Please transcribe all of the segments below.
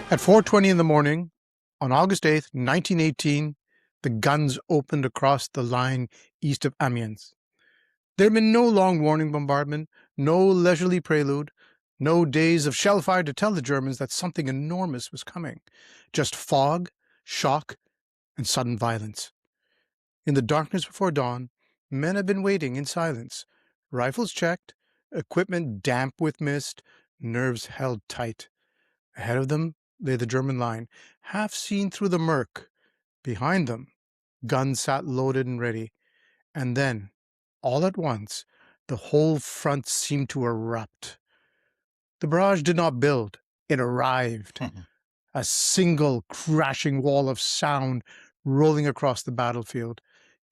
At 4:20 in the morning, on August 8th, 1918, the guns opened across the line east of Amiens. There had been no long warning bombardment, no leisurely prelude, no days of shellfire to tell the Germans that something enormous was coming. Just fog, shock, and sudden violence. In the darkness before dawn, men had been waiting in silence, rifles checked, equipment damp with mist, nerves held tight. Ahead of them lay the German line, half seen through the murk. Behind them, guns sat loaded and ready. And then, all at once, the whole front seemed to erupt. The barrage did not build, it arrived. A single crashing wall of sound rolling across the battlefield,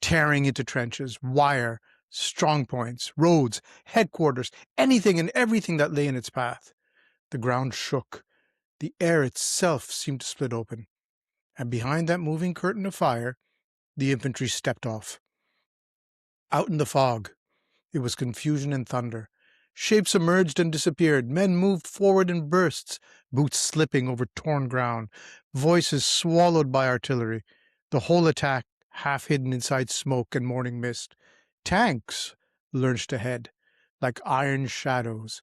tearing into trenches, wire, strong points, roads, headquarters, anything and everything that lay in its path. The ground shook. The air itself seemed to split open, and behind that moving curtain of fire, the infantry stepped off. Out in the fog, it was confusion and thunder. Shapes emerged and disappeared. Men moved forward in bursts, boots slipping over torn ground, voices swallowed by artillery. The whole attack half hidden inside smoke and morning mist. Tanks lurched ahead, like iron shadows.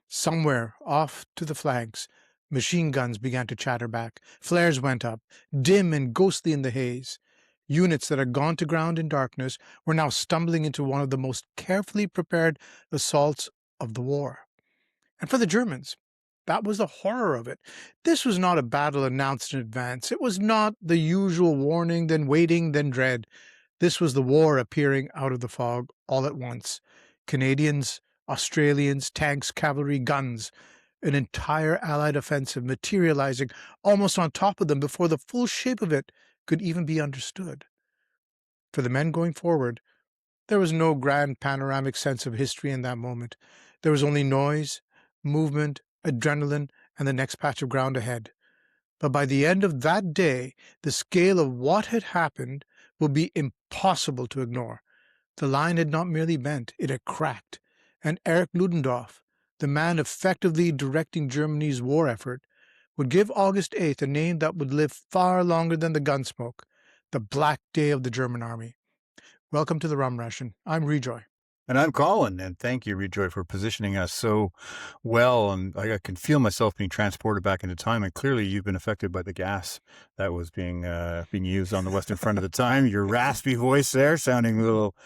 Somewhere off to the flanks, machine guns began to chatter back. Flares went up, dim and ghostly in the haze. Units that had gone to ground in darkness were now stumbling into one of the most carefully prepared assaults of the war. And for the Germans, that was the horror of it. This was not a battle announced in advance. It was not the usual warning, then waiting, then dread. This was the war appearing out of the fog all at once. Canadians, Australians, tanks, cavalry, guns. An entire Allied offensive materializing almost on top of them before the full shape of it could even be understood. For the men going forward, there was no grand panoramic sense of history in that moment. There was only noise, movement, adrenaline, and the next patch of ground ahead. But by the end of that day, the scale of what had happened will be impossible to ignore. The line had not merely bent, it had cracked. And Erich Ludendorff, the man effectively directing Germany's war effort, would give August 8th a name that would live far longer than the gunsmoke, the Black Day of the German Army. Welcome to the Rum Ration. I'm Rejoy. And I'm Colin, and thank you, Rejoy, for positioning us so well. And I can feel myself being transported back into time. And clearly, you've been affected by the gas that was being used on the Western Front at the time. Your raspy voice there, sounding a little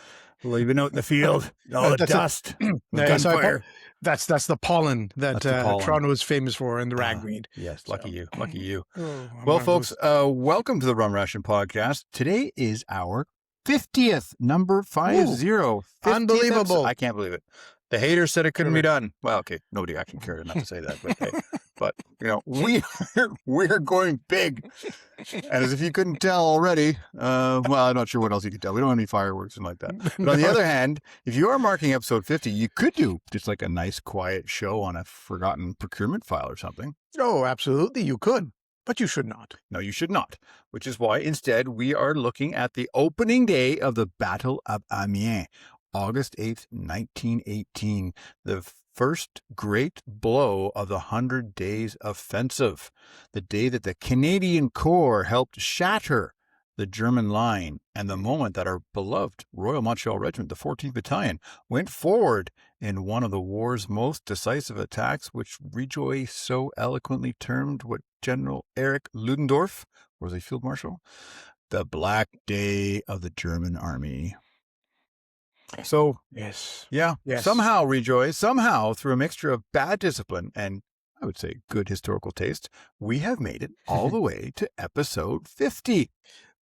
you've been out in the field, all the dust, gunfire. That's the pollen that pollen. Toronto is famous for, and the ragweed. Yes, lucky you. Oh, well, folks, welcome to the Rum Ration Podcast. Today is our 50th, number 50. Unbelievable. I can't believe it. The haters said it couldn't be done. Well, okay, nobody actually cared enough to say that, but hey. But, we're going big. And as if you couldn't tell already, well, I'm not sure what else you could tell. We don't have any fireworks and like that. But on the other hand, if you are marking episode 50, you could do just like a nice quiet show on a forgotten procurement file or something. Oh, absolutely. You could. But you should not. No, you should not. Which is why instead we are looking at the opening day of the Battle of Amiens, August 8th, 1918, the first great blow of the 100 Days Offensive, the day that the Canadian Corps helped shatter the German line, and the moment that our beloved Royal Montreal Regiment, the 14th Battalion, went forward in one of the war's most decisive attacks, which Rejoy so eloquently termed what General Erich Ludendorff, was a field marshal, the Black Day of the German Army. So, yes. Somehow, Rejoy, through a mixture of bad discipline and, I would say, good historical taste, we have made it all the way to episode 50.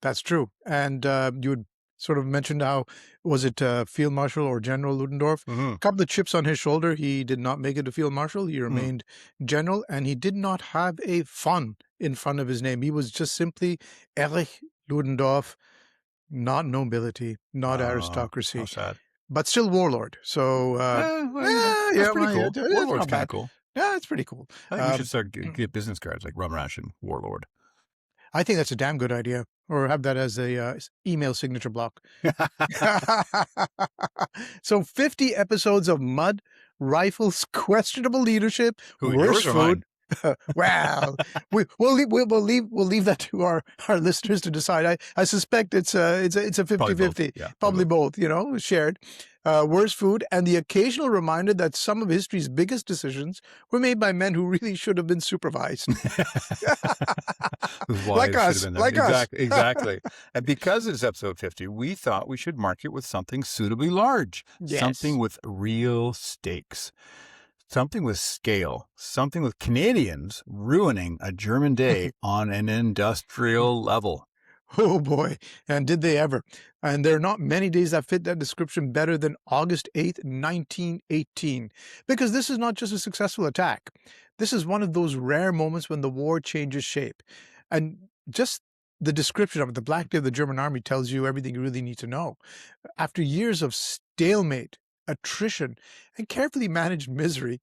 That's true. And you had sort of mentioned how, was it Field Marshal or General Ludendorff? Mm-hmm. A couple of chips on his shoulder. He did not make it to Field Marshal. He remained General, and he did not have a fun in front of his name. He was just simply Erich Ludendorff, not nobility, not aristocracy. How sad. But still warlord. So, that's pretty cool. Warlord's kind of cool. Yeah, it's pretty cool. I think we should start get business cards like Rum Ration Warlord. I think that's a damn good idea. Or have that as a email signature block. So 50 episodes of mud, rifles, questionable leadership, worse food. Well, we'll leave that to our listeners to decide. I suspect it's a 50-50, Yeah, probably both, shared. Worst food, and the occasional reminder that some of history's biggest decisions were made by men who really should have been supervised. Whose Like wives should have us, been there. like us. Exactly. And because it's episode 50, we thought we should mark it with something suitably large, something Yes. with real stakes, something with scale, something with Canadians ruining a German day on an industrial level. Oh boy, and did they ever. And there are not many days that fit that description better than August 8th, 1918. Because this is not just a successful attack. This is one of those rare moments when the war changes shape. And just the description of it, the Black Day of the German Army, tells you everything you really need to know. After years of stalemate, attrition, and carefully managed misery,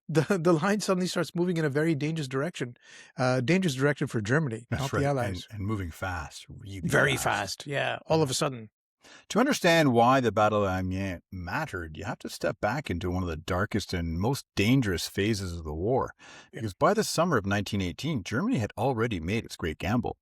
the line suddenly starts moving in a very dangerous direction for Germany, That's not right. the Allies. And moving fast, really Very fast, yeah, all of a sudden. To understand why the Battle of Amiens mattered, you have to step back into one of the darkest and most dangerous phases of the war. Because by the summer of 1918, Germany had already made its great gamble.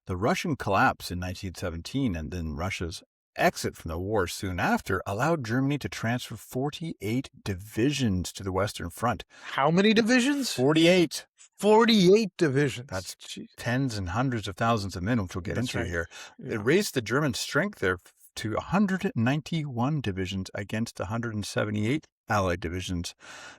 The Russian collapse in 1917 and then Russia's exit from the war soon after allowed Germany to transfer 48 divisions to the Western Front. How many divisions? 48. 48 divisions. That's tens and hundreds of thousands of men, which we'll get into here. Yeah. It raised the German strength there to 191 divisions against 178 Allied divisions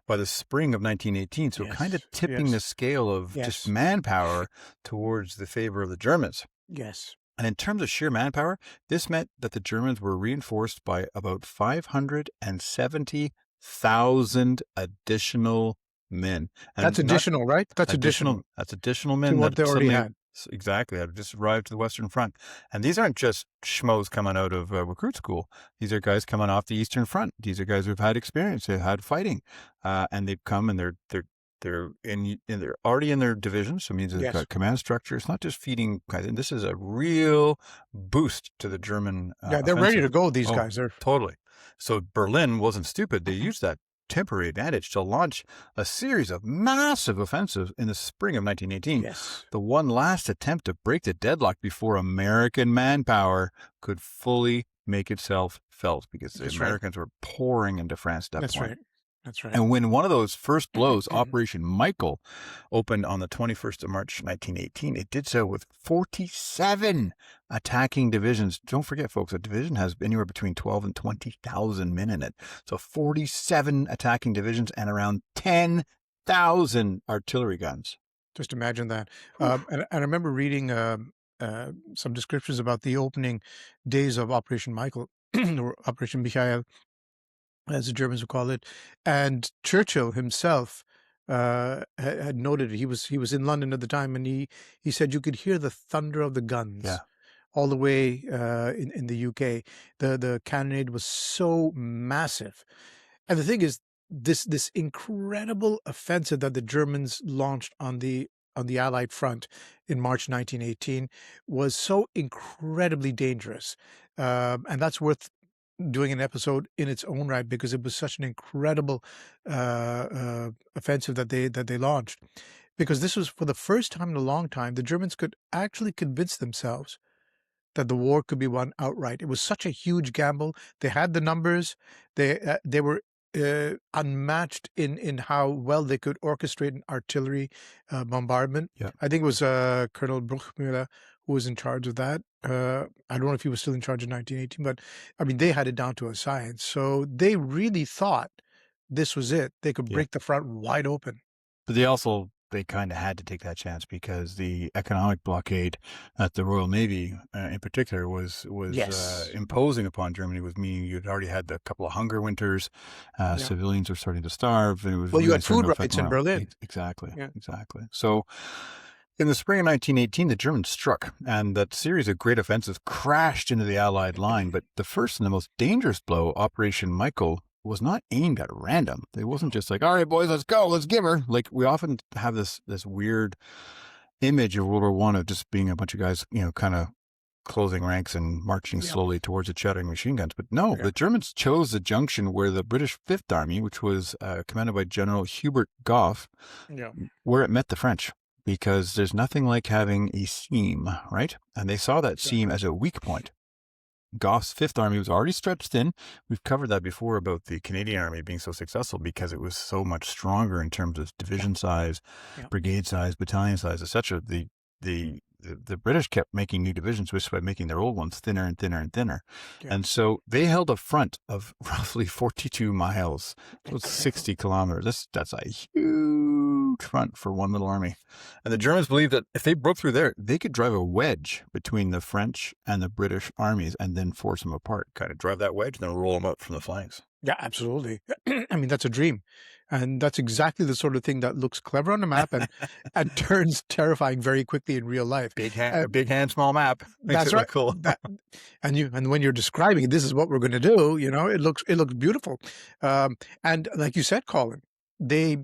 by the spring of 1918. So kind of tipping the scale of just manpower towards the favor of the Germans. Yes. And in terms of sheer manpower, this meant that the Germans were reinforced by about 570,000 additional men. And that's additional, right? That's additional. That's additional men to what they already had. Exactly. Have just arrived to the Western Front. And these aren't just schmoes coming out of recruit school. These are guys coming off the Eastern Front. These are guys who've had experience, they've had fighting. And they've come and they're already in their division. So it means they've got command structure. It's not just feeding guys. And this is a real boost to the German they're offensive. ready to go, these guys. They're totally. So Berlin wasn't stupid. They used that temporary advantage to launch a series of massive offensives in the spring of 1918. Yes. The one last attempt to break the deadlock before American manpower could fully make itself felt, because the Americans were pouring into France at that point. That's right. And when one of those first blows, Operation Michael, opened on the 21st of March, 1918, it did so with 47 attacking divisions. Don't forget, folks, a division has anywhere between 12 and 20,000 men in it. So 47 attacking divisions and around 10,000 artillery guns. Just imagine that. And I remember reading some descriptions about the opening days of Operation Michael, or Operation Michael, as the Germans would call it. And Churchill himself had noted, he was in London at the time, and he said you could hear the thunder of the guns all the way in the UK. The cannonade was so massive. And the thing is, this incredible offensive that the Germans launched on the Allied front in March 1918 was so incredibly dangerous. And that's worth doing an episode in its own right, because it was such an incredible offensive that they launched. Because this was, for the first time in a long time, the Germans could actually convince themselves that the war could be won outright. It was such a huge gamble. They had the numbers. They were unmatched in how well they could orchestrate an artillery bombardment. Yeah. I think it was Colonel Bruchmüller who was in charge of that. I don't know if he was still in charge in 1918, but I mean, they had it down to a science. So they really thought this was it. They could break the front wide open. But they kind of had to take that chance, because the economic blockade that the Royal Navy in particular was imposing upon Germany, was meaning you'd already had a couple of hunger winters. Civilians were starting to starve. And it was you had food rights in Berlin. Exactly. So in the spring of 1918, the Germans struck, and that series of great offensives crashed into the Allied line. But the first and the most dangerous blow, Operation Michael, was not aimed at random. It wasn't just like, all right, boys, let's go, let's give her. Like, we often have this weird image of World War I of just being a bunch of guys, kind of closing ranks and marching Yep. slowly towards the Chatterjee machine guns. But no, Yeah. the Germans chose the junction where the British Fifth Army, which was commanded by General Hubert Gough, Yeah. where it met the French. Because there's nothing like having a seam, right? And they saw that seam as a weak point. Gough's Fifth Army was already stretched thin. We've covered that before about the Canadian Army being so successful because it was so much stronger in terms of division size, brigade size, battalion size, etc. The British kept making new divisions just by making their old ones thinner and thinner and thinner. Yeah. And so they held a front of roughly 42 miles, so 60 kilometers. That's a huge front for one little army. And the Germans believed that if they broke through there, they could drive a wedge between the French and the British armies and then force them apart, kind of drive that wedge and then roll them up from the flanks. Yeah, absolutely. I mean, that's a dream. And that's exactly the sort of thing that looks clever on the map and turns terrifying very quickly in real life. Big hand, small map. Makes That's it right. look cool. And when you're describing this is what we're going to do, it looks beautiful. And like you said, Colin, they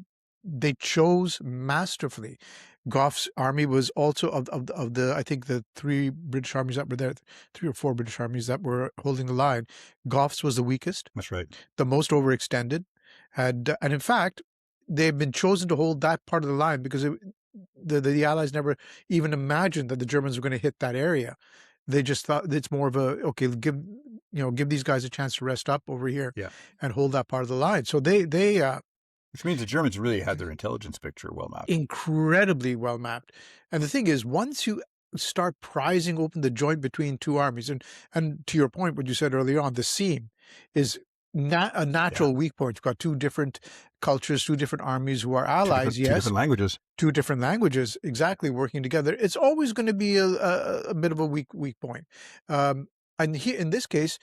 chose masterfully. Gough's army was also of the I think the three British armies that were there, 3 or 4 British armies that were holding the line. Gough's was the weakest, That's right. the most overextended, and in fact, they've been chosen to hold that part of the line because the Allies never even imagined that the Germans were going to hit that area. They just thought it's more of a give these guys a chance to rest up over here and hold that part of the line. So they which means the Germans really had their intelligence picture well mapped. Incredibly well mapped. And the thing is, once you start prizing open the joint between two armies, and to your point, what you said earlier on, the seam is a natural weak point. You've got 2 different cultures, 2 different armies who are allies. 2 different languages. 2 different languages, exactly, working together. It's always going to be a bit of a weak point. And here in this case,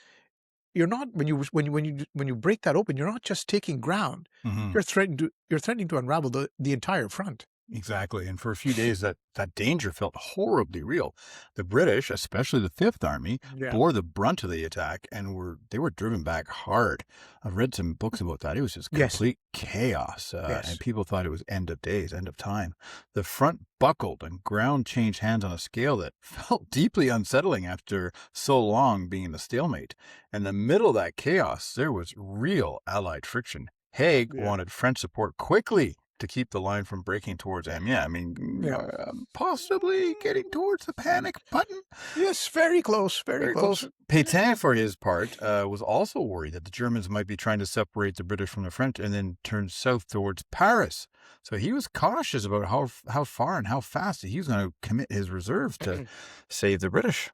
you're not when you break that open, you're not just taking ground. Mm-hmm. You're threatening to unravel the entire front. Exactly. And for a few days, that danger felt horribly real. The British, especially the Fifth Army, bore the brunt of the attack and they were driven back hard. I've read some books about that. It was just complete chaos. And people thought it was end of days, end of time. The front buckled and ground changed hands on a scale that felt deeply unsettling after so long being in the stalemate. In the middle of that chaos, there was real Allied friction. Haig wanted French support quickly to keep the line from breaking towards Amiens. I mean, possibly getting towards the panic button. Yes, very close, very close. Pétain, for his part, was also worried that the Germans might be trying to separate the British from the French and then turn south towards Paris. So he was cautious about how far and how fast he was going to commit his reserves to save the British.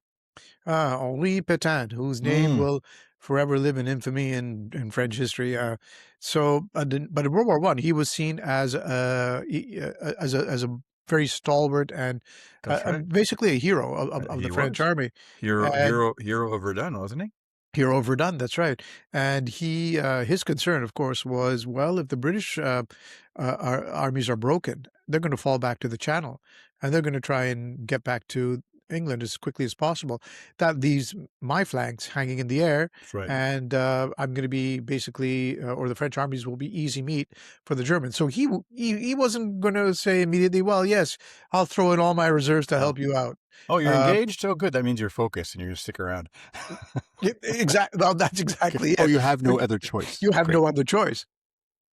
Henri Pétain, whose name will forever live in infamy in French history. But in World War I, he was seen as a very stalwart and basically a hero of the French army. Hero of Verdun, wasn't he? Hero of Verdun, that's right. And his concern, of course, was, well, if the British armies are broken, they're going to fall back to the Channel, and they're going to try and get back to England as quickly as possible. That leaves my flanks hanging in the air, and I'm going to be basically, or the French armies will be easy meat for the Germans. So he wasn't going to say immediately, well, yes, I'll throw in all my reserves to help you out. Oh, you're engaged? Oh, good. That means you're focused and you're going to stick around. Exactly. Well, that's exactly it. Oh, you have no other choice. You have no other choice.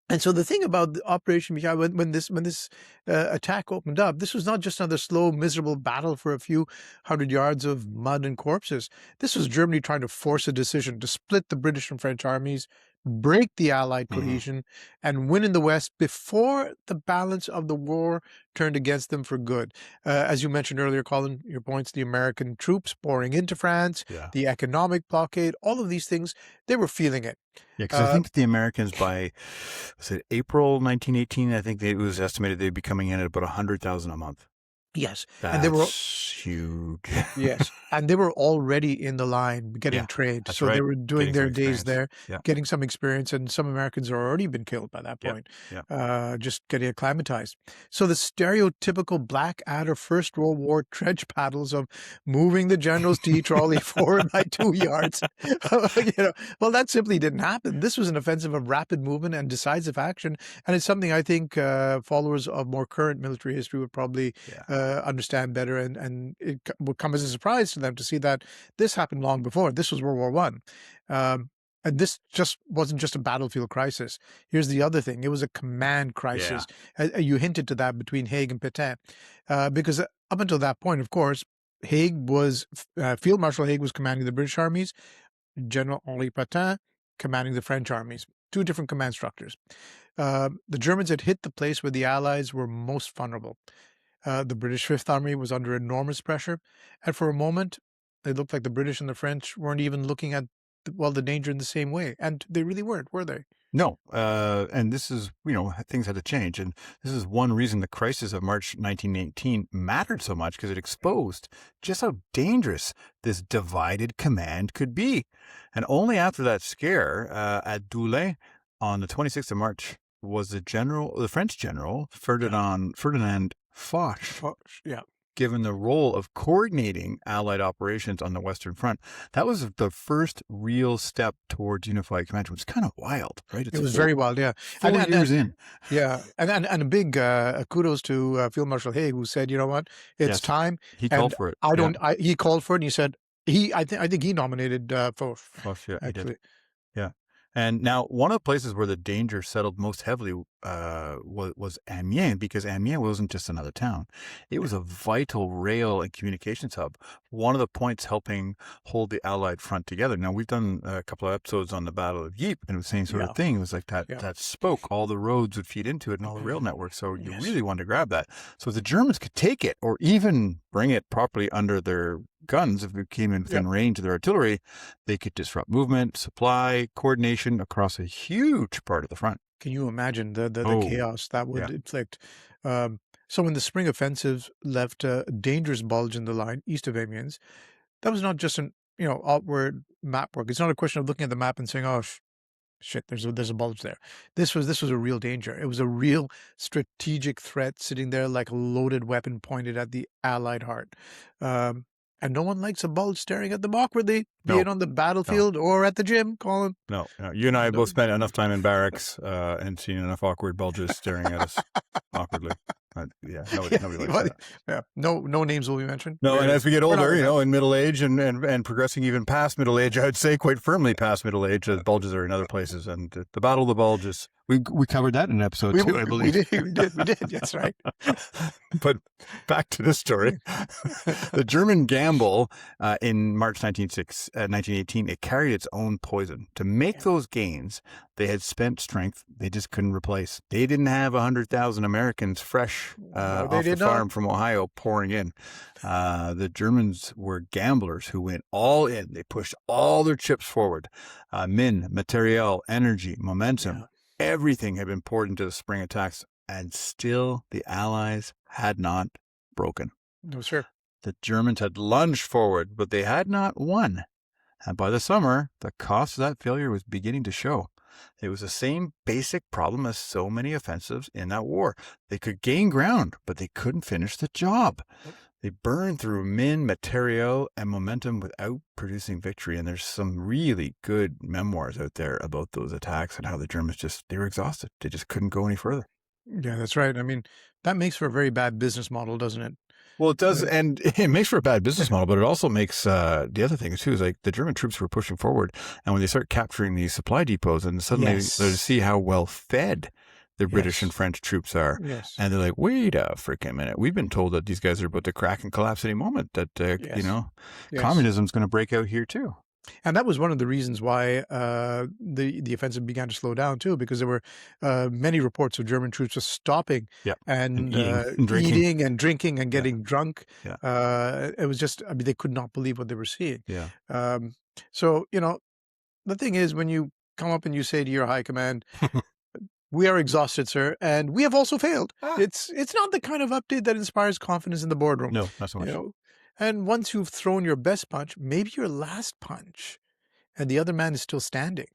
And so the thing about the Operation Michal, when this attack opened up, this was not just another slow, miserable battle for a few hundred yards of mud and corpses. This was Germany trying to force a decision to split the British and French armies, break the Allied cohesion, and win in the West before the balance of the war turned against them for good. As you mentioned earlier, Colin, your points, the American troops pouring into France, the economic blockade, all of these things, they were feeling it. Yeah, because I think the Americans by April 1918, I think it was estimated they'd be coming in at about 100,000 a month. Yes. That's and they were huge. Yes. And they were already in the line getting trained. So they were doing their days there, getting some experience. And some Americans had already been killed by that point, just getting acclimatized. So the stereotypical Blackadder First World War trench battles of moving the general's tea trolley forward by 2 yards, well, that simply didn't happen. This was an offensive of rapid movement and decisive action. And it's something I think followers of more current military history would probably understand better, and it would come as a surprise to them to see that this happened long before. This was World War One. And this just wasn't just a battlefield crisis. Here's the other thing. It was a command crisis. You hinted to that between Haig and Pétain. Because up until that point, of course, Field Marshal Haig was commanding the British armies, General Henri Pétain commanding the French armies. Two different command structures. The Germans had hit the place where the Allies were most vulnerable. The British Fifth Army was under enormous pressure. And for a moment, it looked like the British and the French weren't even looking at the danger in the same way. And they really weren't, were they? No. And this is, things had to change. And this is one reason the crisis of March 1918 mattered so much, because it exposed just how dangerous this divided command could be. And only after that scare at Douai on the 26th of March was the French general, Ferdinand Foch, given the role of coordinating Allied operations on the Western Front. That was the first real step towards unified command, which was kind of wild, right? It was very wild, yeah. 4 years in. Yeah, and a big kudos to Field Marshal Haig, who said, you know what, it's time. He called for it. He called for it, and he said, I think he nominated Foch. Yeah, actually. He did. Yeah. And now one of the places where the danger settled most heavily was Amiens, because Amiens wasn't just another town. It was a vital rail and communications hub, one of the points helping hold the Allied front together. Now, we've done a couple of episodes on the Battle of Ypres, and it was the same sort of thing. It was like that spoke, all the roads would feed into it and all the rail networks. So you really wanted to grab that. So if the Germans could take it or even bring it properly under their guns, if it came in within range of their artillery, they could disrupt movement, supply, coordination across a huge part of the front. Can you imagine the chaos that would inflict? So when the spring offensive left a dangerous bulge in the line east of Amiens, that was not just an outward map work. It's not a question of looking at the map and saying, "Oh shit, there's a bulge there." This was a real danger. It was a real strategic threat sitting there like a loaded weapon pointed at the Allied heart. And no one likes a bulge staring at them awkwardly, be it on the battlefield or at the gym, Colin. No. You and I both spent enough time in barracks and seen enough awkward bulges staring at us awkwardly. Nobody likes that. Yeah, no names will be mentioned. No, and as we get older, in middle age and progressing even past middle age, I would say quite firmly past middle age, bulges are in other places. And the Battle of the Bulges, we covered that in episode 2, I believe. We did. That's right. But back to this story. The German gamble in March 1918, it carried its own poison. To make those gains, they had spent strength they just couldn't replace. They didn't have 100,000 Americans fresh off the farm from Ohio pouring in. The Germans were gamblers who went all in. They pushed all their chips forward. Materiel, energy, momentum. Everything had been poured into the spring attacks, and still the Allies had not broken. No, sir. The Germans had lunged forward, but they had not won. And by the summer, the cost of that failure was beginning to show. It was the same basic problem as so many offensives in that war. They could gain ground, but they couldn't finish the job. They burned through materiel, and momentum without producing victory. And there's some really good memoirs out there about those attacks and how the Germans they were exhausted. They just couldn't go any further. Yeah, that's right. I mean, that makes for a very bad business model, doesn't it? Well, it does, and it makes for a bad business model, but it also makes the other thing too is like the German troops were pushing forward, and when they start capturing these supply depots, and suddenly they see how well fed the British and French troops are, and they're like, "Wait a freaking minute! We've been told that these guys are about to crack and collapse any moment. That communism's going to break out here too." And that was one of the reasons why the offensive began to slow down too, because there were many reports of German troops just stopping and eating and drinking and getting drunk. It was just, they could not believe what they were seeing. So, the thing is, when you come up and you say to your high command, "We are exhausted, sir, and we have also failed." It's not the kind of update that inspires confidence in the boardroom. No, not so much. And once you've thrown your best punch, maybe your last punch, and the other man is still standing.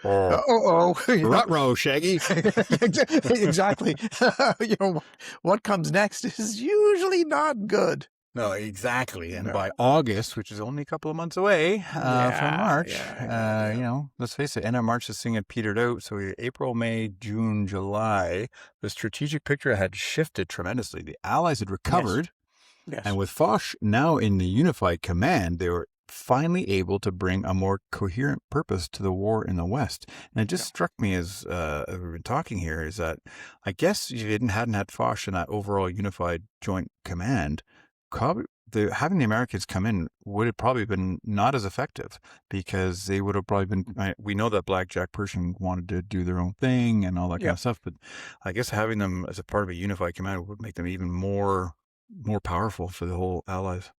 Ruh-roh, Shaggy. Exactly. What comes next is usually not good. No, exactly. And No. by August, which is only a couple of months away from March, let's face it, end of March, this thing had petered out. So April, May, June, July, the strategic picture had shifted tremendously. The Allies had recovered. Yes. And with Foch now in the unified command, they were finally able to bring a more coherent purpose to the war in the West. And it just struck me as we've been talking here is that I guess if you hadn't had Foch in that overall unified joint command, having the Americans come in would have probably been not as effective because they would have probably been, we know that Blackjack Pershing wanted to do their own thing and all that kind of stuff, but I guess having them as a part of a unified command would make them even more powerful for the whole Allies.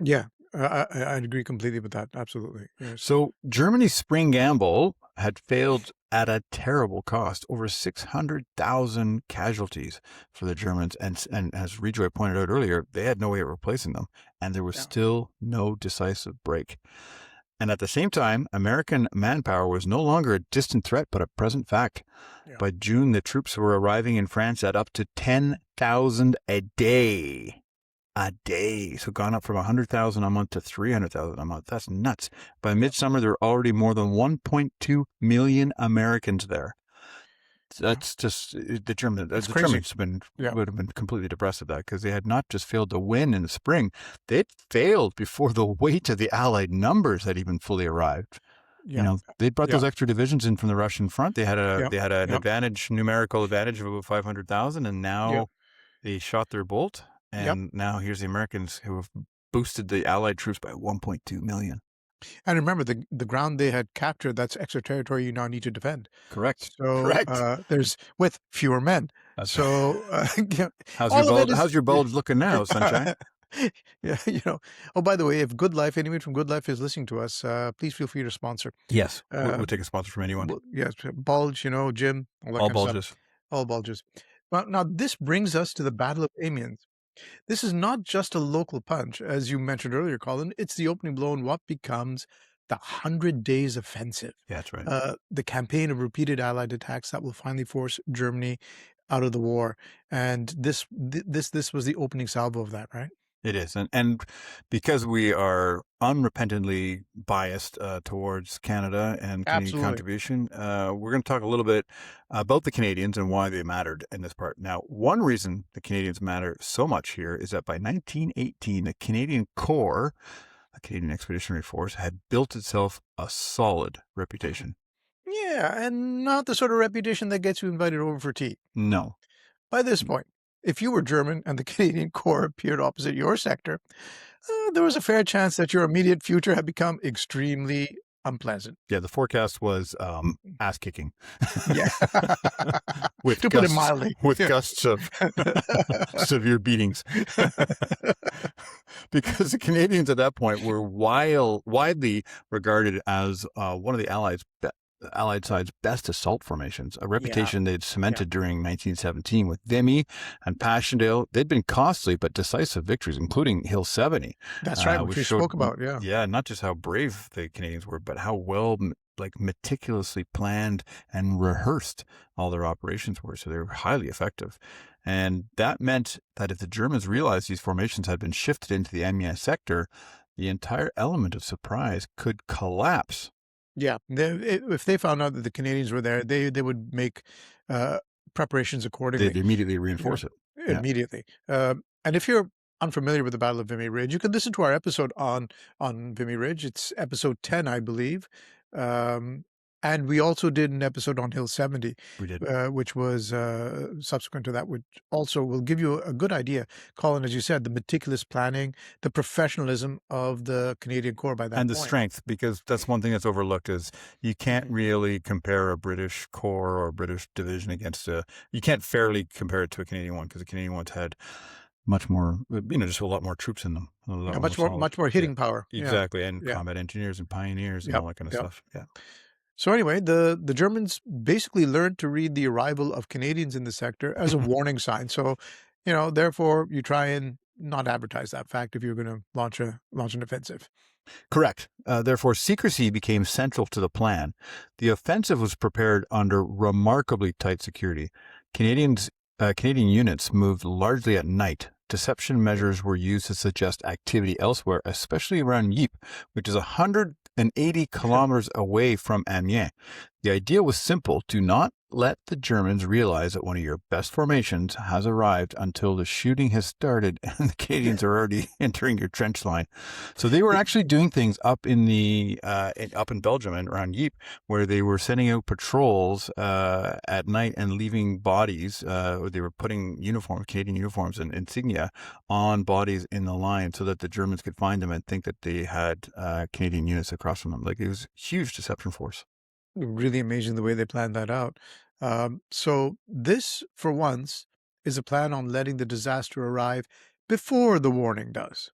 Yeah, I'd agree completely with that. Absolutely. Yes. So Germany's spring gamble had failed at a terrible cost, over 600,000 casualties for the Germans. And as Rejoy pointed out earlier, they had no way of replacing them. And there was still no decisive break. And at the same time, American manpower was no longer a distant threat, but a present fact. Yeah. By June, the troops were arriving in France at up to 10,000 a day. So gone up from 100,000 a month to 300,000 a month. That's nuts. By midsummer, there were already more than 1.2 million Americans there. That's just the Germans would have been completely depressed at that because they had not just failed to win in the spring, they'd failed before the weight of the Allied numbers had even fully arrived. Yeah. They brought those extra divisions in from the Russian front. They had an numerical advantage of about 500,000, and now they shot their bolt. And now here's the Americans who have boosted the Allied troops by 1.2 million. And remember, the ground they had captured, that's extra territory you now need to defend. Correct. So there's with fewer men. That's so how's your bulge looking now, Sunshine? Yeah, Oh, by the way, if Good Life, anyone from Good Life is listening to us, please feel free to sponsor. Yes, we'll take a sponsor from anyone. Yes, bulge, Jim, all bulges. All bulges. Well, now this brings us to the Battle of Amiens. This is not just a local punch, as you mentioned earlier, Colin. It's the opening blow in what becomes the 100 Days Offensive. Yeah, that's right. The campaign of repeated Allied attacks that will finally force Germany out of the war. And this was the opening salvo of that, right? It is. And because we are unrepentantly biased towards Canada and Canadian contribution, we're going to talk a little bit about the Canadians and why they mattered in this part. Now, one reason the Canadians matter so much here is that by 1918, the Canadian Corps, the Canadian Expeditionary Force, had built itself a solid reputation. Yeah, and not the sort of reputation that gets you invited over for tea. No. By this point, if you were German and the Canadian Corps appeared opposite your sector, there was a fair chance that your immediate future had become extremely unpleasant. Yeah, the forecast was ass-kicking. Yeah. With to put it mildly. With gusts of severe beatings. Because the Canadians at that point were widely regarded as one of the Allied side's best assault formations, a reputation they'd cemented during 1917 with Vimy and Passchendaele. They'd been costly but decisive victories, including Hill 70. That's right, which we spoke about, Yeah, not just how brave the Canadians were, but how well, meticulously planned and rehearsed all their operations were. So they were highly effective. And that meant that if the Germans realized these formations had been shifted into the Amiens sector, the entire element of surprise could collapse. Yeah, if they found out that the Canadians were there, they would make preparations accordingly. They'd immediately reinforce it. Immediately. And if you're unfamiliar with the Battle of Vimy Ridge, you can listen to our episode on Vimy Ridge. It's episode 10, I believe. And we also did an episode on Hill 70, we did. Which was subsequent to that, which also will give you a good idea, Colin, as you said, the meticulous planning, the professionalism of the Canadian Corps by that point. And the strength, because that's one thing that's overlooked is you can't really compare a British Corps or a British division against you can't fairly compare it to a Canadian one because the Canadian ones had much more, just a lot more troops in them. Much more hitting power. Exactly. And combat engineers and pioneers and all that kind of stuff. Yeah. So anyway, the Germans basically learned to read the arrival of Canadians in the sector as a warning sign. So, therefore you try and not advertise that fact if you're going to launch an offensive. Correct. Therefore, secrecy became central to the plan. The offensive was prepared under remarkably tight security. Canadian units moved largely at night deception measures were used to suggest activity elsewhere, especially around Ypres, which is 180 kilometers away from Amiens. The idea was simple. Do not let the Germans realize that one of your best formations has arrived until the shooting has started and the Canadians are already entering your trench line. So they were actually doing things up in Belgium and around Ypres, where they were sending out patrols at night and leaving bodies. They were putting Canadian uniforms and insignia on bodies in the line so that the Germans could find them and think that they had Canadian units across from them. Like, it was a huge deception force. Really amazing the way they planned that out. So this, for once, is a plan on letting the disaster arrive before the warning does.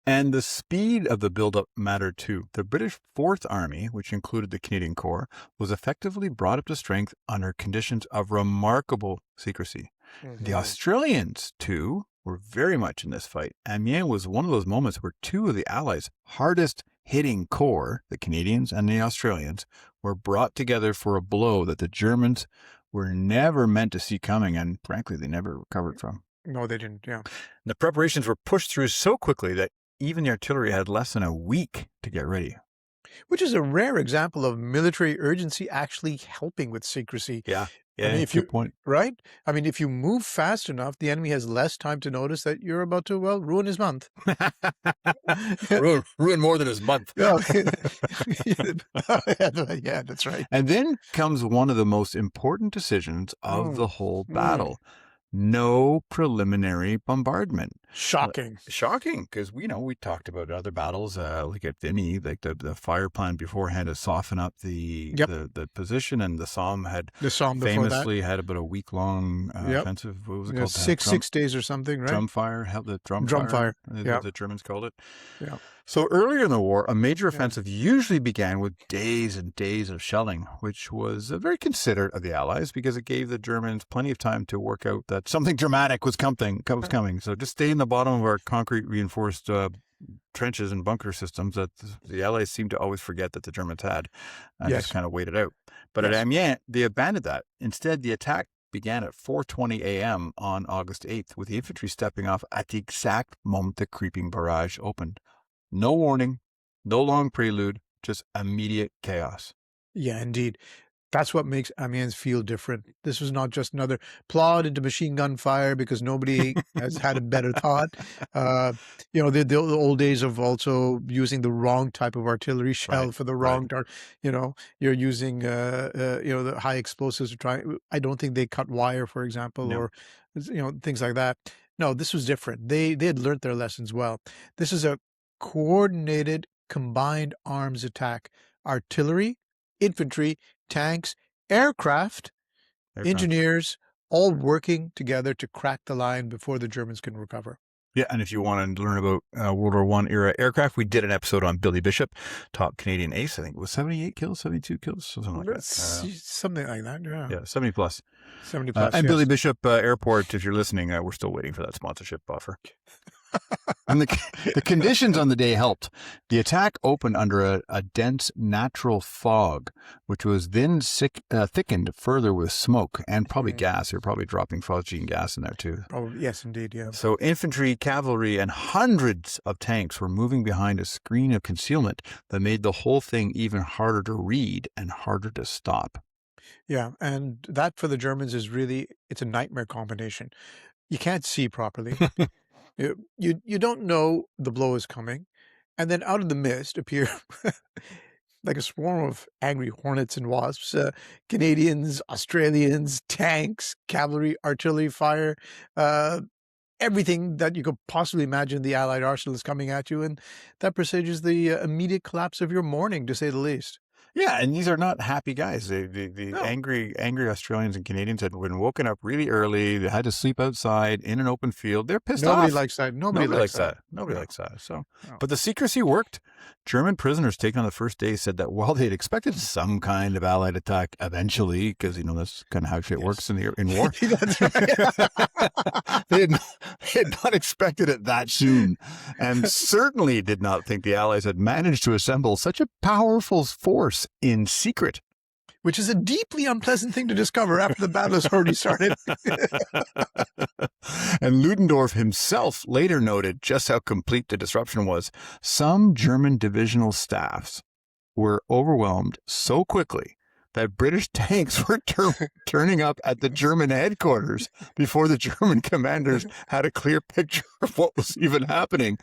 And the speed of the buildup mattered too. The British Fourth Army, which included the Canadian Corps, was effectively brought up to strength under conditions of remarkable secrecy. The Australians, too, were very much in this fight. Amiens was one of those moments where two of the Allies' hardest hitting corps, the Canadians and the Australians, were brought together for a blow that the Germans were never meant to see coming, and frankly, they never recovered from. No, they didn't, yeah. The preparations were pushed through so quickly that even the artillery had less than a week to get ready. Which is a rare example of military urgency actually helping with secrecy. Yeah. I mean, good point. Right? I mean, if you move fast enough, the enemy has less time to notice that you're about to, ruin his month. ruin more than his month. Yeah, that's right. And then comes one of the most important decisions of the whole battle. No preliminary bombardment. Shocking. Shocking, because we talked about other battles, like at Vimy, like the fire plan beforehand to soften up the position, and the Somme famously had about a week-long offensive. What was it called? Six days or something, right? Drum fire. Drum fire. The Germans called it. Yeah. So earlier in the war, a major offensive usually began with days and days of shelling, which was very considerate of the Allies because it gave the Germans plenty of time to work out that something dramatic was coming. So just stay in the bottom of our concrete reinforced trenches and bunker systems that the Allies seemed to always forget that the Germans had, and just kind of wait it out. But at Amiens, they abandoned that. Instead, the attack began at 4:20 a.m. on August 8th, with the infantry stepping off at the exact moment the creeping barrage opened. No warning, no long prelude, just immediate chaos. Yeah, indeed. That's what makes Amiens feel different. This was not just another plod into machine gun fire because nobody has had a better thought. The old days of also using the wrong type of artillery shell for the wrong target. You're using the high explosives to try. I don't think they cut wire, for example, or things like that. No, this was different. They had learned their lessons well. This is a coordinated combined arms attack. Artillery, infantry, tanks, aircraft, engineers, all working together to crack the line before the Germans can recover. Yeah, and if you want to learn about World War I era aircraft, we did an episode on Billy Bishop, top Canadian ace. I think it was 78 kills, 72 kills, something like that. Something like that, yeah. Yeah, 70 plus. 70 plus, and Billy Bishop Airport, if you're listening, we're still waiting for that sponsorship offer. And the conditions on the day helped. The attack opened under a dense natural fog, which was then thickened further with smoke and probably gas. They're probably dropping phosgene gas in there too. Probably, yes, indeed, yeah. So infantry, cavalry, and hundreds of tanks were moving behind a screen of concealment that made the whole thing even harder to read and harder to stop. Yeah, and that for the Germans it's a nightmare combination. You can't see properly. You don't know the blow is coming, and then out of the mist appear like a swarm of angry hornets and wasps, Canadians, Australians, tanks, cavalry, artillery fire, everything that you could possibly imagine the Allied arsenal is coming at you, and that presages the immediate collapse of your morning, to say the least. Yeah, and these are not happy guys. The angry Australians and Canadians had been woken up really early. They had to sleep outside in an open field. They're pissed off. Nobody likes that. Nobody likes that. Nobody likes that. So, but the secrecy worked. German prisoners taken on the first day said that while they'd expected some kind of Allied attack eventually, because that's kind of how shit works in war. That's right. they had not expected it that soon, and certainly did not think the Allies had managed to assemble such a powerful force in secret. which is a deeply unpleasant thing to discover after the battle has already started. And Ludendorff himself later noted just how complete the disruption was. Some German divisional staffs were overwhelmed so quickly that British tanks were turning up at the German headquarters before the German commanders had a clear picture of what was even happening.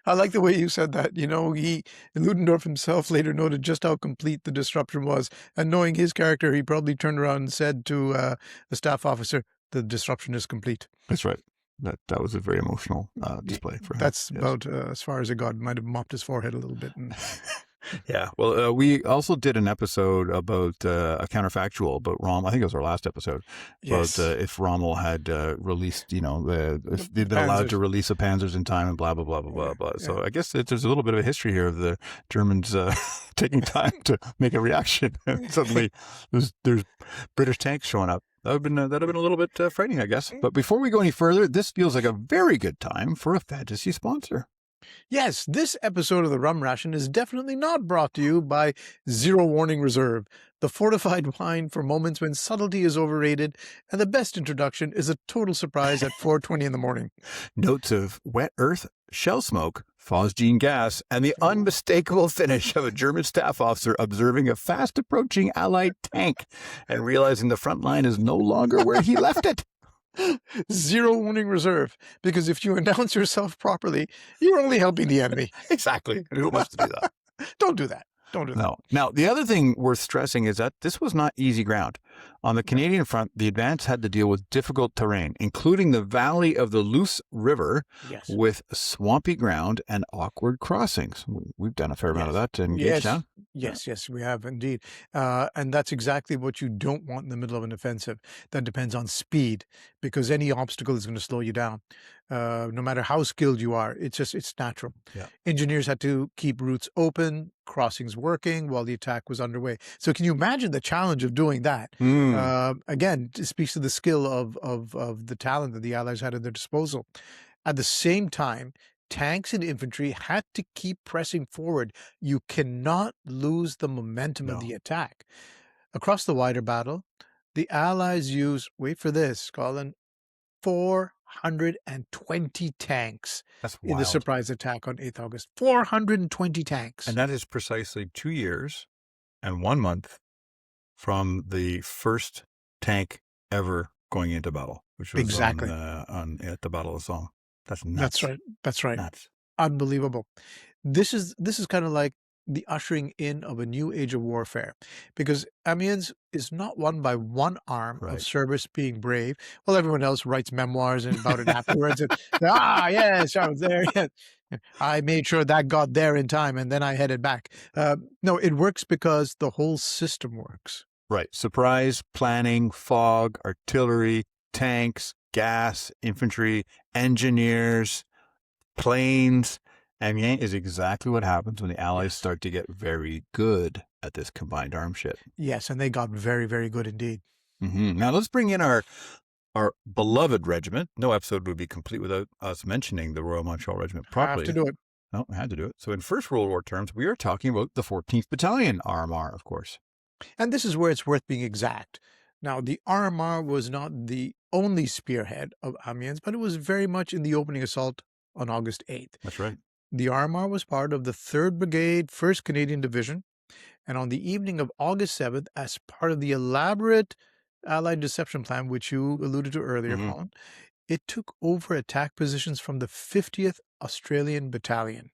I like the way you said that. You know, Ludendorff himself later noted just how complete the disruption was. And knowing his character, he probably turned around and said to the staff officer, the disruption is complete. That's right. That was a very emotional display for him. That's about as far as it got. Might have mopped his forehead a little bit. Yeah. Well, we also did an episode about a counterfactual about Rommel. I think it was our last episode. Yes. About if Rommel had released, if they'd been allowed to release the panzers in time and blah, blah, blah, blah, blah, blah. Yeah. So I guess there's a little bit of a history here of the Germans taking time to make a reaction. And suddenly there's British tanks showing up. That'd have been a little bit frightening, I guess. But before we go any further, this feels like a very good time for a fantasy sponsor. Yes, this episode of the Rum Ration is definitely not brought to you by Zero Warning Reserve, the fortified wine for moments when subtlety is overrated, and the best introduction is a total surprise at 4:20 in the morning. Notes of wet earth, shell smoke, phosgene gas, and the unmistakable finish of a German staff officer observing a fast approaching Allied tank and realizing the front line is no longer where he left it. Zero Warning Reserve, because if you announce yourself properly, you're only helping the enemy. Exactly. Who wants to do that? Don't do that. Don't do that. No. Now, the other thing worth stressing is that this was not easy ground. On the Canadian front, the advance had to deal with difficult terrain, including the valley of the Luce River with swampy ground and awkward crossings. We've done a fair amount of that in Gagetown. Yes, we have indeed. And that's exactly what you don't want in the middle of an offensive. That depends on speed, because any obstacle is going to slow you down. No matter how skilled you are, it's natural. Yeah. Engineers had to keep routes open, crossings working while the attack was underway. So can you imagine the challenge of doing that? Again, it speaks to the skill of the talent that the Allies had at their disposal. At the same time, tanks and infantry had to keep pressing forward. You cannot lose the momentum of the attack. Across the wider battle, the Allies used, wait for this, Colin, 420 tanks in the surprise attack on 8th August. 420 tanks. And that is precisely 2 years and 1 month from the first tank ever going into battle, which was at the Battle of Somme. That's nuts. That's right. Nuts. Unbelievable. This is kind of like the ushering in of a new age of warfare, because Amiens is not won by one arm of service being brave, while everyone else writes memoirs about it afterwards. And, yes, I was there. Yes. I made sure that got there in time, and then I headed back. No, it works because the whole system works. Right. Surprise, planning, fog, artillery, tanks, gas, infantry, engineers, planes. Amiens is exactly what happens when the Allies start to get very good at this combined arms shit. Yes, and they got very, very good indeed. Mm-hmm. Now let's bring in our beloved regiment. No episode would be complete without us mentioning the Royal Montreal Regiment properly. Have to do it. No, I had to do it. So in First World War terms, we are talking about the 14th Battalion RMR, of course. And this is where it's worth being exact. Now, the RMR was not the only spearhead of Amiens, but it was very much in the opening assault on August 8th. That's right. The RMR was part of the 3rd Brigade, 1st Canadian Division, and on the evening of August 7th, as part of the elaborate Allied deception plan, which you alluded to earlier, Colin, it took over attack positions from the 50th Australian Battalion.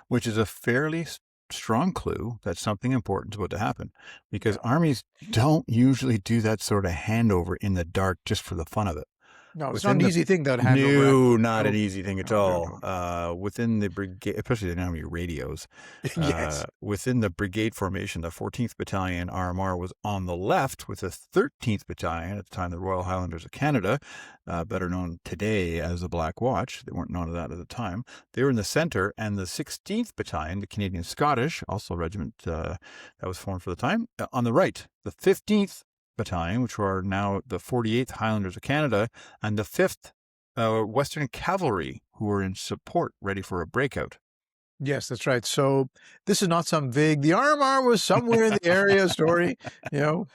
Which is a fairly strong clue that something important is about to happen, because armies don't usually do that sort of handover in the dark just for the fun of it. No, it's not an easy thing, that handover. No, not an easy thing at all. Within the brigade, especially they don't have any radios. Within the brigade formation, the 14th Battalion RMR was on the left with the 13th Battalion, at the time the Royal Highlanders of Canada, better known today as the Black Watch. They weren't known as that at the time. They were in the center, and the 16th Battalion, the Canadian Scottish, also a regiment that was formed for the time, on the right. The 15th Battalion, which are now the 48th Highlanders of Canada, and the 5th Western Cavalry, who were in support, ready for a breakout. Yes, that's right. So this is not some vague, the RMR was somewhere in the area story,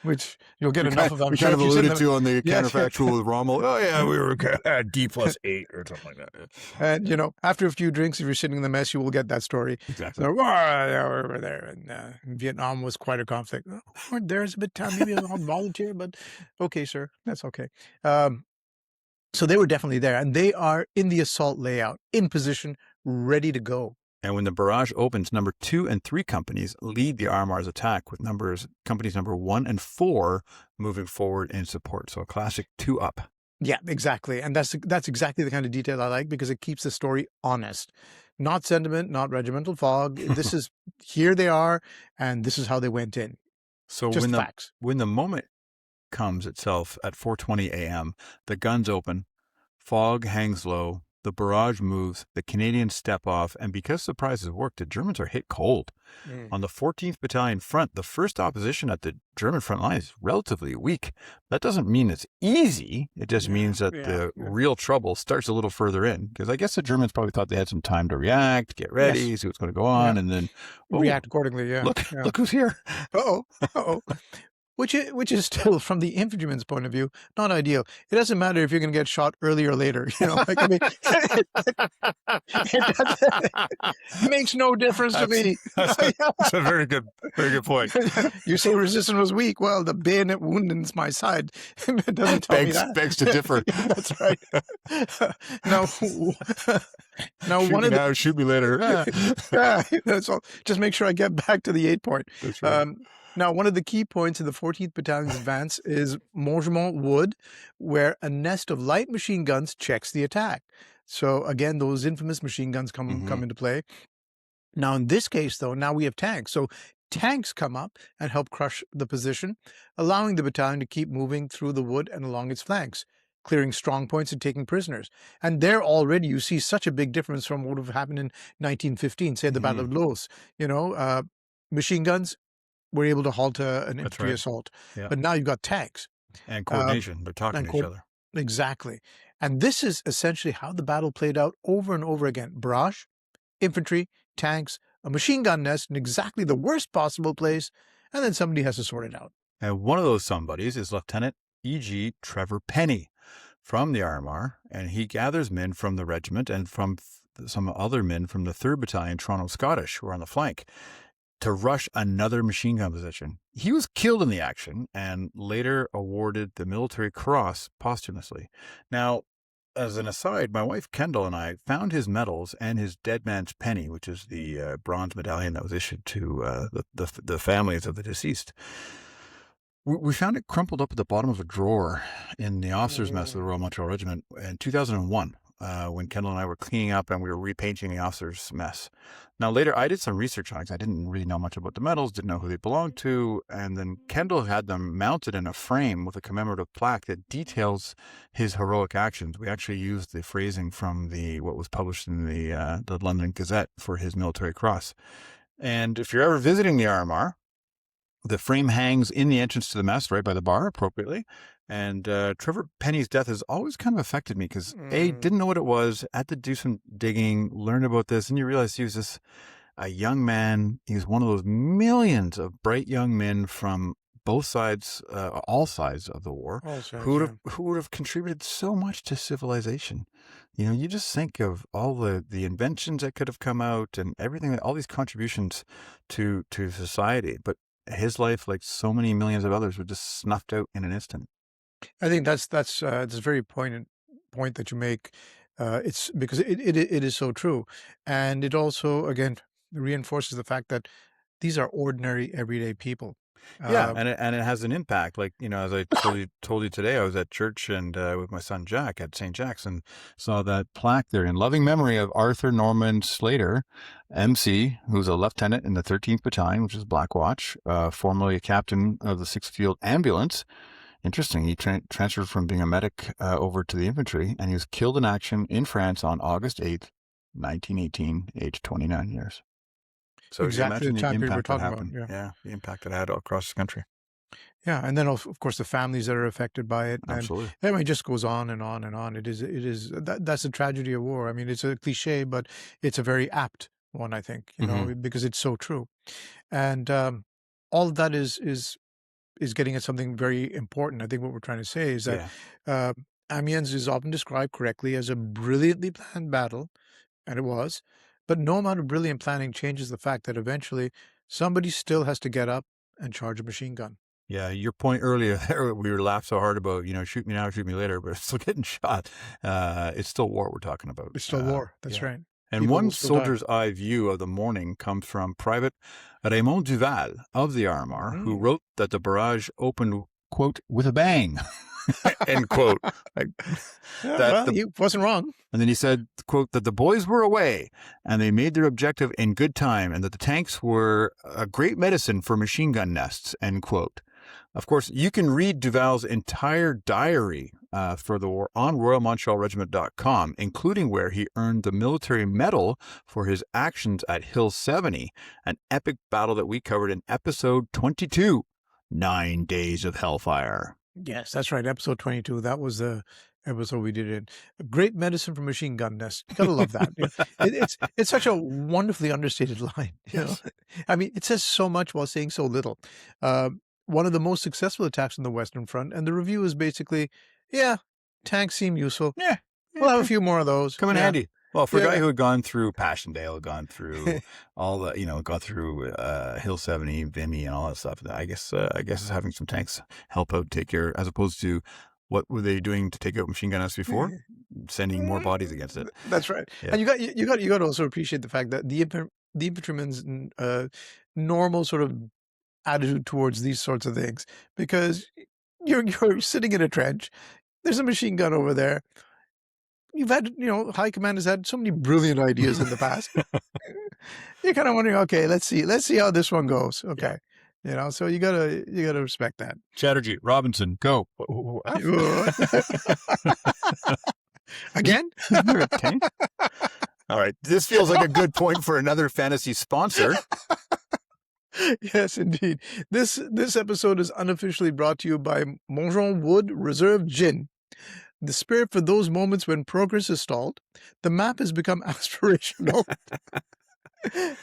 which you'll get enough of, I'm we sure. kind of If you send alluded them, to on the yes, counterfactual with Rommel. Oh, yeah, we were D+8 or something like that. and after a few drinks, if you're sitting in the mess, you will get that story. Exactly. So, yeah, we're there, and Vietnam was quite a conflict. Oh, there's a battalion, maybe I'll volunteer, but okay, sir, that's okay. So they were definitely there, and they are in the assault layout, in position, ready to go. And when the barrage opens, number 2 and 3 companies lead the RMR's attack, with companies number 1 and 4 moving forward in support. So a classic 2 up. Yeah, exactly. And that's exactly the kind of detail I like, because it keeps the story honest. Not sentiment, not regimental fog. This is, here they are, and this is how they went in. So Just facts. when the moment comes itself at 4:20 a.m., the guns open, fog hangs low, the barrage moves, the Canadians step off, and because surprises worked, the Germans are hit cold. On the 14th Battalion front, the first opposition at the German front line is relatively weak. That doesn't mean it's easy. It just means that the real trouble starts a little further in, because I guess the Germans probably thought they had some time to react, get ready, see what's going to go on, and then react accordingly. Yeah. Look who's here. Uh-oh. Which is still, from the infantryman's point of view, not ideal. It doesn't matter if you're going to get shot early or later. It makes no difference to me. That's a very good point. You say resistance was weak. Well, the bayonet wound in my side. It doesn't tell me that. Begs to differ. That's right. Now shoot one me of now, shoot me later. That's all. Just make sure I get back to the 8 point. That's right. Now, one of the key points in the 14th Battalion's advance is Montgemont Wood, where a nest of light machine guns checks the attack. So again, those infamous machine guns come into play. Now, in this case, though, now we have tanks. So tanks come up and help crush the position, allowing the battalion to keep moving through the wood and along its flanks, clearing strong points and taking prisoners. And there already you see such a big difference from what would have happened in 1915, say the Battle of Loos. Machine guns were able to halt an infantry assault. Yeah. But now you've got tanks. And coordination. They're talking to each other. Exactly. And this is essentially how the battle played out over and over again. Barrage, infantry, tanks, a machine gun nest in exactly the worst possible place, and then somebody has to sort it out. And one of those somebodies is Lieutenant E.G. Trevor Penny from the RMR, and he gathers men from the regiment and from some other men from the 3rd Battalion, Toronto Scottish, who are on the flank, to rush another machine gun position. He was killed in the action and later awarded the Military Cross posthumously. Now, as an aside, my wife Kendall and I found his medals and his dead man's penny, which is the bronze medallion that was issued to the families of the deceased. We found it crumpled up at the bottom of a drawer in the officers' mess of the Royal Montreal Regiment in 2001. When Kendall and I were cleaning up and we were repainting the officers' mess. Now, later, I did some research on it because I didn't really know much about the medals, didn't know who they belonged to, and then Kendall had them mounted in a frame with a commemorative plaque that details his heroic actions. We actually used the phrasing from what was published in the London Gazette for his Military Cross. And if you're ever visiting the RMR, the frame hangs in the entrance to the mess, right by the bar, appropriately. And Trevor Penny's death has always kind of affected me because, didn't know what it was, had to do some digging, learned about this, and you realize he was a young man. He was one of those millions of bright young men from both sides, all sides of the war, who would have contributed so much to civilization. You just think of all the inventions that could have come out and everything, all these contributions to society. But his life, like so many millions of others, was just snuffed out in an instant. I think that's a very poignant point that you make. It's because it is so true, and it also again reinforces the fact that these are ordinary, everyday people. Yeah, and it has an impact. Like, as I told you today, I was at church and with my son Jack at St. Jack's and saw that plaque there in loving memory of Arthur Norman Slater, MC, who's a lieutenant in the 13th Battalion, which is Black Watch, formerly a captain of the 6th Field Ambulance. Interesting. He transferred from being a medic over to the infantry, and he was killed in action in France on August 8th, 1918, aged 29 years. So exactly the time period we're talking about. Yeah, the impact it had across the country. Yeah, and then of course the families that are affected by it. Absolutely. And it just goes on and on and on. It is that's the tragedy of war. I mean, it's a cliche, but it's a very apt one, I think, Mhm. because it's so true. And all of that is getting at something very important. I think what we're trying to say is that Yeah. uh, Amiens is often described correctly as a brilliantly planned battle, and it was, but no amount of brilliant planning changes the fact that eventually somebody still has to get up and charge a machine gun. Yeah, your point earlier there, we were laughed so hard about, shoot me now, shoot me later, but still getting shot. It's still war we're talking about. It's still war. That's Yeah. right. And People one will still die. soldier's eye view of the morning comes from Private Raymond Duval of the Armor, who Mm. wrote that the barrage opened, quote, with a bang, end quote. Like, Yeah, that well, the he wasn't wrong. And then he said, quote, that the boys were away and they made their objective in good time and that the tanks were a great medicine for machine gun nests, end quote. Of course, you can read Duval's entire diary for the war on RoyalMontrealRegiment.com, including where he earned the military medal for his actions at Hill 70, an epic battle that we covered in episode 22, 9 Days of Hellfire. Yes, that's right. Episode 22. That was the episode we did it. A great medicine for machine gun nests. You gotta love that. It's such a wonderfully understated line. Yes. I mean, it says so much while saying so little. One of the most successful attacks on the Western Front, and the review is basically, yeah, tanks seem useful. Yeah. We'll have a few more of those. Come in Yeah. handy. Well, for a guy Yeah. who had gone through Passchendaele, gone through all the, gone through Hill 70, Vimy, and all that stuff, I guess having some tanks help out, take care, as opposed to what were they doing to take out machine gun nests before? Sending more bodies against it. That's right. Yeah. And you got to also appreciate the fact that the infantryman's normal sort of attitude towards these sorts of things, because you're sitting in a trench. There's a machine gun over there. You've had, high command has had so many brilliant ideas in the past. You're kind of wondering, okay, let's see how this one goes. Okay. So you gotta respect that. Chatterjee, Robinson, go. Again? You're a tank? All right. This feels like a good point for another fantasy sponsor. Yes, indeed. This episode is unofficially brought to you by Monjon Wood Reserve Gin. The spirit for those moments when progress is stalled, the map has become aspirational,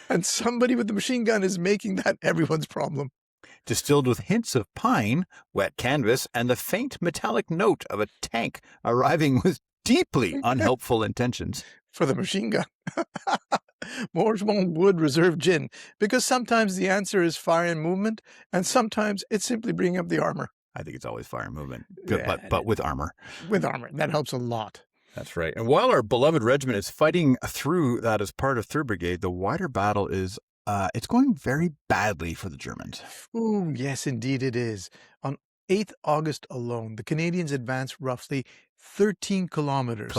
and somebody with the machine gun is making that everyone's problem. Distilled with hints of pine, wet canvas, and the faint metallic note of a tank arriving with deeply unhelpful intentions. For the machine gun. Monjon Wood Reserve Gin, because sometimes the answer is fire and movement, and sometimes it's simply bringing up the armor. I think it's always fire and movement, Yeah, but with armor. With armor. That helps a lot. That's right. And while our beloved regiment is fighting through that as part of 3rd Brigade, the wider battle is it's going very badly for the Germans. Ooh, yes, indeed it is. On 8th August alone, the Canadians advanced roughly 13 kilometers.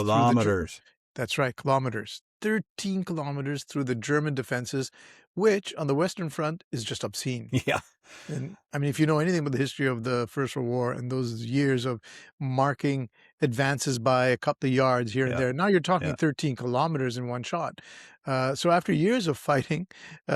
That's right, kilometers. 13 kilometers through the German defenses, which on the Western Front is just obscene. Yeah. And I mean, if you know anything about the history of the First World War and those years of marking advances by a couple of yards here and there, now you're talking 13 kilometers in one shot. So after years of fighting,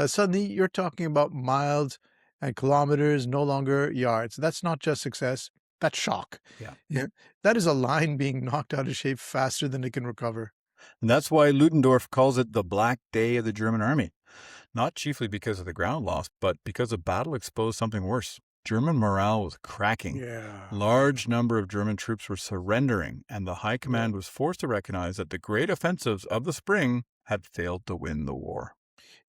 suddenly you're talking about miles and kilometers, no longer yards. That's not just success. That's shock. Yeah. That is a line being knocked out of shape faster than it can recover. And that's why Ludendorff calls it the Black Day of the German army. Not chiefly because of the ground loss, but because the battle exposed something worse. German morale was cracking. Yeah. Large number of German troops were surrendering, and the high command was forced to recognize that the great offensives of the spring had failed to win the war.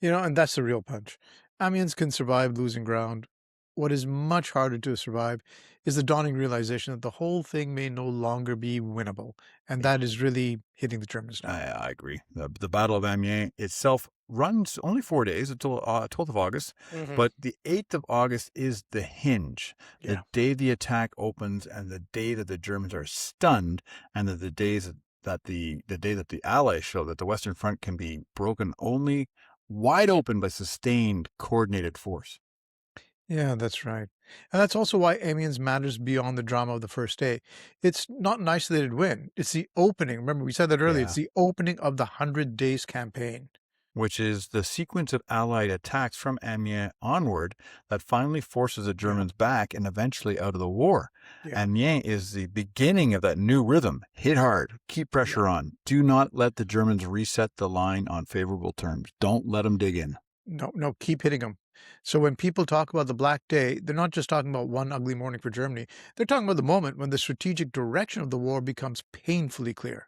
And that's the real punch. Amiens can survive losing ground. What is much harder to survive is the dawning realization that the whole thing may no longer be winnable. And that is really hitting the Germans now. I agree. The Battle of Amiens itself runs only 4 days until 12th of August, but the 8th of August is the hinge, the day the attack opens and the day that the Germans are stunned, and the days that the day that the Allies show that the Western Front can be broken only wide open by sustained, coordinated force. Yeah, that's right. And that's also why Amiens matters beyond the drama of the first day. It's not an isolated win. It's the opening. Remember, we said that earlier. It's the opening of the 100 Days campaign. which is the sequence of Allied attacks from Amiens onward that finally forces the Germans back and eventually out of the war. Yeah. Amiens is the beginning of that new rhythm. Hit hard, keep pressure on. Do not let the Germans reset the line on favorable terms. Don't let them dig in. No, keep hitting them. So when people talk about the Black Day, they're not just talking about one ugly morning for Germany. They're talking about the moment when the strategic direction of the war becomes painfully clear.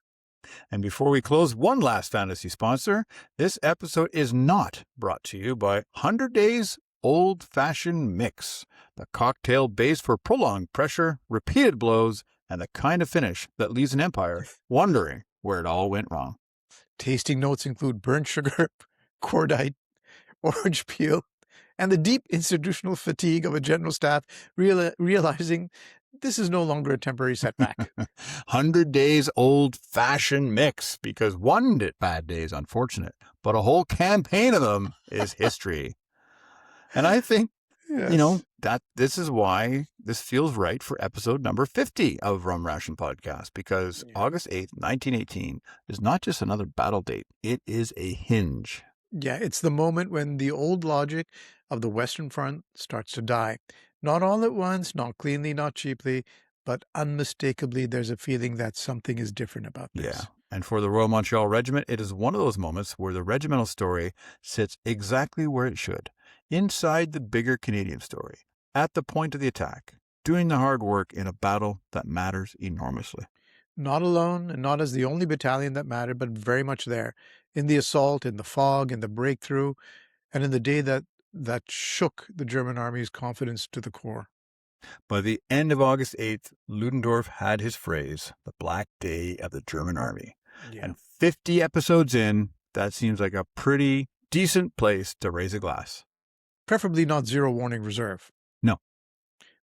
And before we close, one last fantasy sponsor. This episode is not brought to you by 100 Days Old-Fashioned Mix, the cocktail base for prolonged pressure, repeated blows, and the kind of finish that leaves an empire wondering where it all went wrong. Tasting notes include burnt sugar, cordite, orange peel, and the deep institutional fatigue of a general staff realizing this is no longer a temporary setback. 100 Days Old-Fashioned Mix, because one bad day is unfortunate, but a whole campaign of them is history. And I think, Yes. that this is why this feels right for episode number 50 of Rum Ration Podcast, because August 8th, 1918 is not just another battle date. It is a hinge. Yeah, it's the moment when the old logic of the Western Front starts to die. Not all at once, not cleanly, not cheaply, but unmistakably there's a feeling that something is different about this. Yeah. And for the Royal Montreal Regiment, it is one of those moments where the regimental story sits exactly where it should, inside the bigger Canadian story, at the point of the attack, doing the hard work in a battle that matters enormously. Not alone and not as the only battalion that mattered, but very much there, in the assault, in the fog, in the breakthrough, and in the day that shook the German army's confidence to the core. By the end of August 8th, Ludendorff had his phrase, the Black Day of the German Army. Yeah. And 50 episodes in, that seems like a pretty decent place to raise a glass. Preferably not zero warning reserve. No.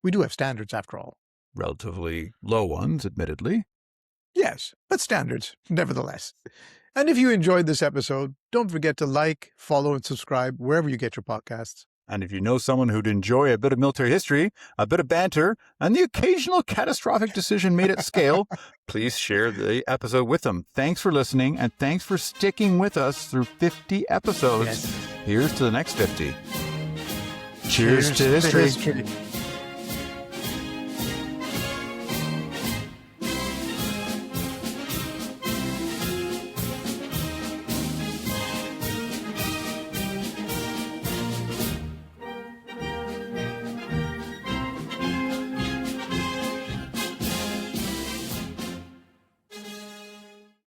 We do have standards after all. Relatively low ones, admittedly. Yes, but standards, nevertheless. And if you enjoyed this episode, don't forget to like, follow, and subscribe wherever you get your podcasts. And if you know someone who'd enjoy a bit of military history, a bit of banter, and the occasional catastrophic decision made at scale, please share the episode with them. Thanks for listening, and thanks for sticking with us through 50 episodes. Yes. Here's to the next 50. Cheers to history.